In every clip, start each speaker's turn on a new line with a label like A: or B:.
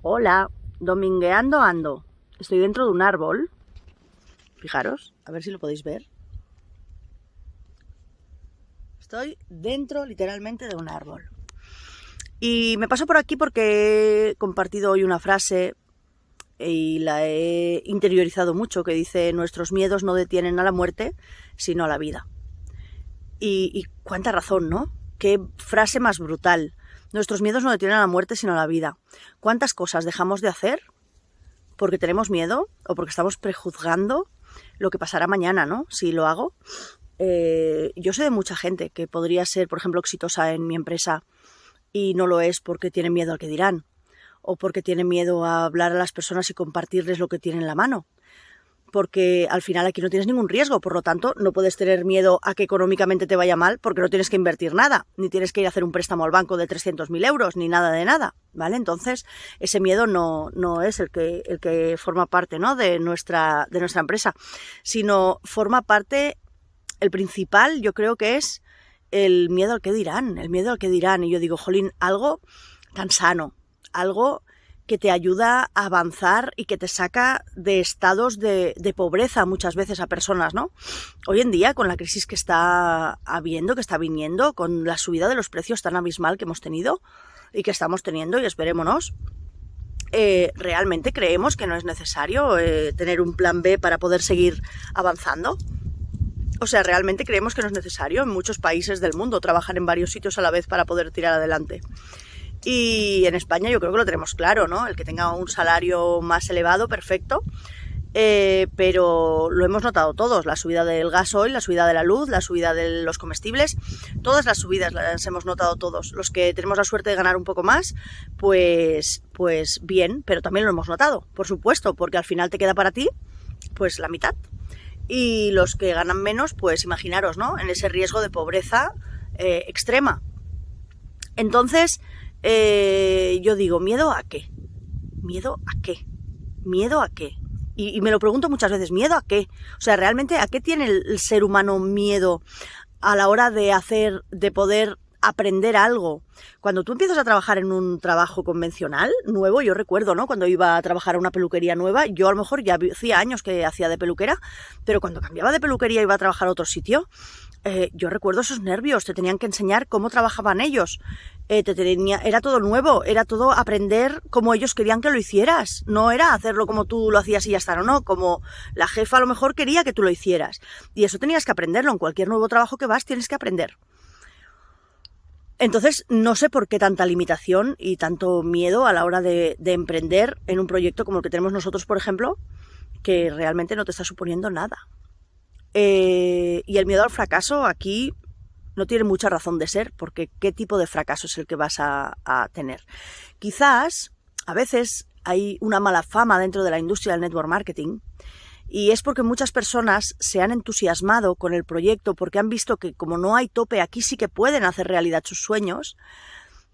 A: Hola, domingueando ando. Estoy dentro de un árbol. Fijaros, a ver si lo podéis ver. Estoy dentro, literalmente, de un árbol. Y me paso por aquí porque he compartido hoy una frase y la he interiorizado mucho, que dice: nuestros miedos no detienen a la muerte, sino a la vida. Y cuánta razón, ¿no? Qué frase más brutal. Nuestros miedos no detienen a la muerte, sino a la vida. ¿Cuántas cosas dejamos de hacer porque tenemos miedo o porque estamos prejuzgando lo que pasará mañana, ¿no? Si lo hago. Yo sé de mucha gente que podría ser, por ejemplo, exitosa en mi empresa y no lo es porque tiene miedo al que dirán, o porque tiene miedo a hablar a las personas y compartirles lo que tienen en la mano. Porque al final aquí no tienes ningún riesgo, por lo tanto no puedes tener miedo a que económicamente te vaya mal porque no tienes que invertir nada, ni tienes que ir a hacer un préstamo al banco de 300.000 euros, ni nada de nada, ¿vale? Entonces ese miedo no es el que forma parte, ¿no? de nuestra empresa, sino forma parte, el principal yo creo que es el miedo al que dirán, y yo digo, jolín, algo tan sano, algo que te ayuda a avanzar y que te saca de estados de pobreza muchas veces a personas, ¿no? Hoy en día, con la crisis que está habiendo, que está viniendo, con la subida de los precios tan abismal que hemos tenido y que estamos teniendo, y esperémonos, realmente creemos que no es necesario tener un plan B para poder seguir avanzando. O sea, realmente creemos que no es necesario. En muchos países del mundo trabajar en varios sitios a la vez para poder tirar adelante. Y en España yo creo que lo tenemos claro, ¿no? El que tenga un salario más elevado, perfecto. Pero lo hemos notado todos, la subida del gasoil, la subida de la luz, la subida de los comestibles, todas las subidas las hemos notado todos. Los que tenemos la suerte de ganar un poco más, pues bien, pero también lo hemos notado, por supuesto, porque al final te queda para ti, pues la mitad. Y los que ganan menos, pues imaginaros, ¿no? En ese riesgo de pobreza extrema. Entonces, yo digo, ¿miedo a qué? ¿Miedo a qué? ¿Miedo a qué? Y me lo pregunto muchas veces, ¿miedo a qué? O sea, ¿realmente a qué tiene el ser humano miedo a la hora de poder aprender algo? Cuando tú empiezas a trabajar en un trabajo convencional, nuevo, yo recuerdo, ¿no? Cuando iba a trabajar a una peluquería nueva, yo a lo mejor ya hacía años que hacía de peluquera, pero cuando cambiaba de peluquería y iba a trabajar a otro sitio, yo recuerdo esos nervios, te tenían que enseñar cómo trabajaban ellos, era todo nuevo, era todo aprender como ellos querían que lo hicieras, no era hacerlo como tú lo hacías y ya está, no, como la jefa a lo mejor quería que tú lo hicieras, y eso tenías que aprenderlo, en cualquier nuevo trabajo que vas tienes que aprender. Entonces, no sé por qué tanta limitación y tanto miedo a la hora de emprender en un proyecto como el que tenemos nosotros, por ejemplo, que realmente no te está suponiendo nada. Y el miedo al fracaso aquí no tiene mucha razón de ser, porque ¿qué tipo de fracaso es el que vas a tener? Quizás, a veces, hay una mala fama dentro de la industria del network marketing, y es porque muchas personas se han entusiasmado con el proyecto porque han visto que como no hay tope, aquí sí que pueden hacer realidad sus sueños,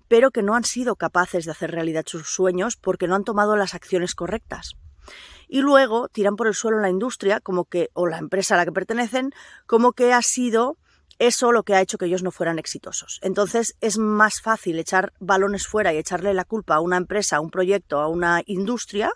A: pero que no han sido capaces de hacer realidad sus sueños porque no han tomado las acciones correctas. Y luego tiran por el suelo en la industria, como que, o la empresa a la que pertenecen, como que ha sido eso lo que ha hecho que ellos no fueran exitosos. Entonces es más fácil echar balones fuera y echarle la culpa a una empresa, a un proyecto, a una industria,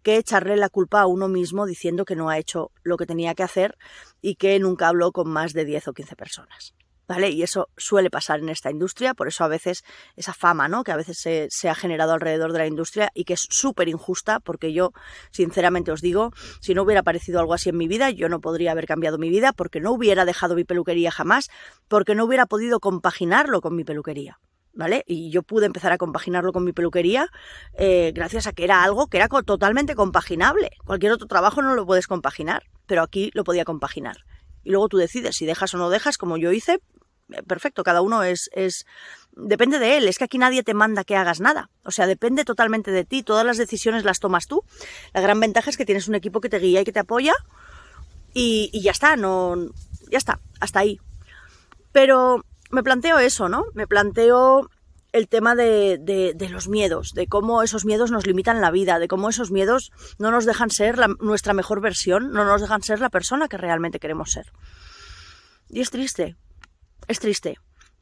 A: que echarle la culpa a uno mismo diciendo que no ha hecho lo que tenía que hacer y que nunca habló con más de 10 o 15 personas. ¿Vale? Y eso suele pasar en esta industria, por eso a veces esa fama, ¿no? Que a veces se ha generado alrededor de la industria y que es súper injusta, porque yo sinceramente os digo, si no hubiera aparecido algo así en mi vida, yo no podría haber cambiado mi vida, porque no hubiera dejado mi peluquería jamás, porque no hubiera podido compaginarlo con mi peluquería. ¿Vale? Y yo pude empezar a compaginarlo con mi peluquería gracias a que era algo que era totalmente compaginable. Cualquier otro trabajo no lo puedes compaginar, pero aquí lo podía compaginar. Y luego tú decides si dejas o no dejas, como yo hice. Perfecto, cada uno depende de él, es que aquí nadie te manda que hagas nada, o sea, depende totalmente de ti, todas las decisiones las tomas tú. La gran ventaja es que tienes un equipo que te guía y que te apoya y ya está, ya está, hasta ahí. Pero me planteo eso, ¿no? Me planteo el tema de los miedos, de cómo esos miedos nos limitan la vida, de cómo esos miedos no nos dejan ser nuestra mejor versión, no nos dejan ser la persona que realmente queremos ser. Y es triste,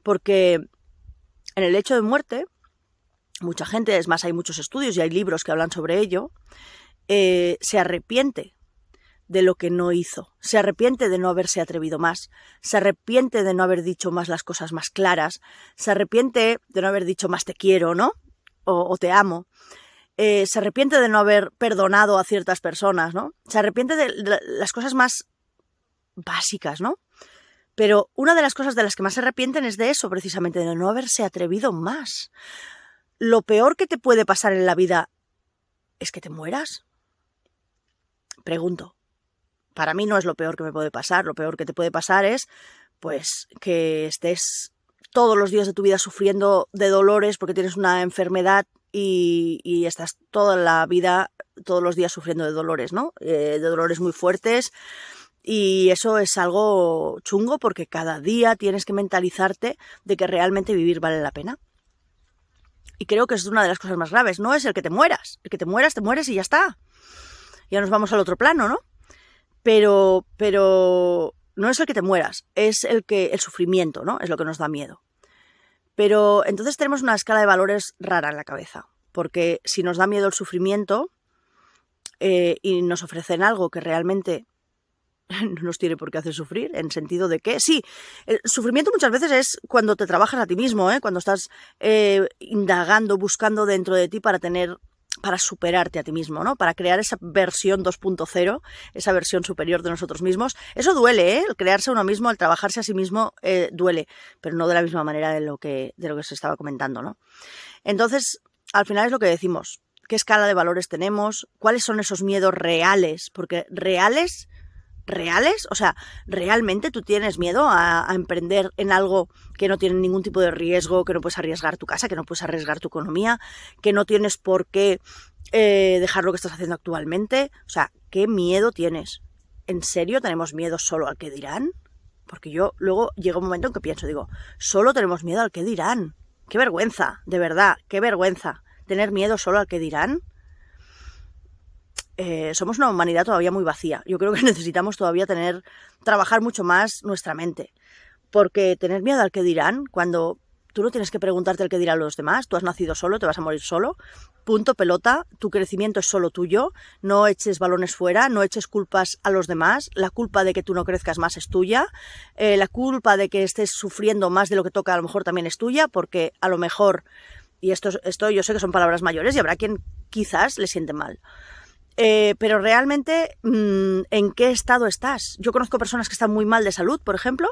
A: porque en el hecho de muerte mucha gente, es más, hay muchos estudios y hay libros que hablan sobre ello, se arrepiente de lo que no hizo, se arrepiente de no haberse atrevido más, se arrepiente de no haber dicho más las cosas más claras, se arrepiente de no haber dicho más te quiero, ¿no? O te amo. Se arrepiente de no haber perdonado a ciertas personas, ¿no? Se arrepiente de las cosas más básicas, ¿no? Pero una de las cosas de las que más se arrepienten es de eso, precisamente, de no haberse atrevido más. Lo peor que te puede pasar en la vida es que te mueras. Pregunto. Para mí no es lo peor que me puede pasar. Lo peor que te puede pasar es, pues, que estés todos los días de tu vida sufriendo de dolores porque tienes una enfermedad y estás toda la vida, todos los días sufriendo de dolores, ¿no? De dolores muy fuertes. Y eso es algo chungo porque cada día tienes que mentalizarte de que realmente vivir vale la pena. Y creo que es una de las cosas más graves. No es el que te mueras. El que te mueres y ya está. Ya nos vamos al otro plano, ¿no? Pero no es el que te mueras. Es el sufrimiento, ¿no? Es lo que nos da miedo. Pero entonces tenemos una escala de valores rara en la cabeza. Porque si nos da miedo el sufrimiento y nos ofrecen algo que realmente no nos tiene por qué hacer sufrir, en sentido de que, sí, el sufrimiento muchas veces es cuando te trabajas a ti mismo, cuando estás indagando, buscando dentro de ti para superarte a ti mismo, ¿no? Para crear esa versión 2.0, esa versión superior de nosotros mismos. Eso duele, el crearse a uno mismo, el trabajarse a sí mismo, duele, pero no de la misma manera de lo que se estaba comentando, ¿no? Entonces, al final es lo que decimos, ¿qué escala de valores tenemos? ¿Cuáles son esos miedos reales? Porque reales, o sea, ¿realmente tú tienes miedo a emprender en algo que no tiene ningún tipo de riesgo, que no puedes arriesgar tu casa, que no puedes arriesgar tu economía, que no tienes por qué dejar lo que estás haciendo actualmente? O sea, ¿qué miedo tienes? ¿En serio tenemos miedo solo al que dirán? Porque yo luego llega un momento en que pienso, digo, solo tenemos miedo al que dirán. ¡Qué vergüenza! De verdad, qué vergüenza. ¿Tener miedo solo al que dirán? Somos una humanidad todavía muy vacía. Yo creo que necesitamos todavía trabajar mucho más nuestra mente. Porque tener miedo al que dirán, cuando tú no tienes que preguntarte el que dirán los demás, tú has nacido solo, te vas a morir solo, punto pelota, tu crecimiento es solo tuyo, no eches balones fuera, no eches culpas a los demás, la culpa de que tú no crezcas más es tuya, la culpa de que estés sufriendo más de lo que toca a lo mejor también es tuya, porque a lo mejor, y esto yo sé que son palabras mayores y habrá quien quizás le siente mal. Pero realmente, ¿en qué estado estás? Yo conozco personas que están muy mal de salud, por ejemplo,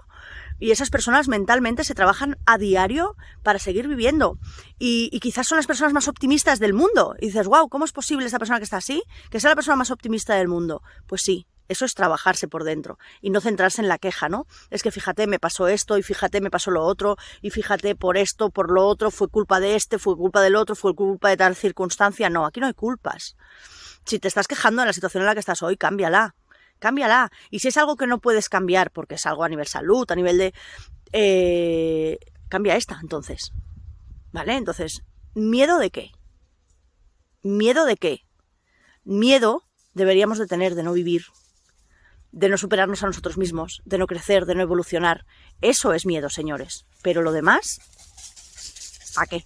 A: y esas personas mentalmente se trabajan a diario para seguir viviendo. Y quizás son las personas más optimistas del mundo. Y dices, wow, ¿cómo es posible esta persona que está así? Que sea la persona más optimista del mundo. Pues sí, eso es trabajarse por dentro y no centrarse en la queja, ¿no? Es que fíjate, me pasó esto y fíjate, me pasó lo otro y fíjate por esto, por lo otro, fue culpa de este, fue culpa del otro, fue culpa de tal circunstancia. No, aquí no hay culpas. Si te estás quejando de la situación en la que estás hoy, cámbiala. Y si es algo que no puedes cambiar, porque es algo a nivel salud, a nivel de... cambia esta, entonces. ¿Vale? Entonces, ¿miedo de qué? ¿Miedo de qué? Miedo deberíamos de tener de no vivir, de no superarnos a nosotros mismos, de no crecer, de no evolucionar. Eso es miedo, señores. Pero lo demás, ¿a qué?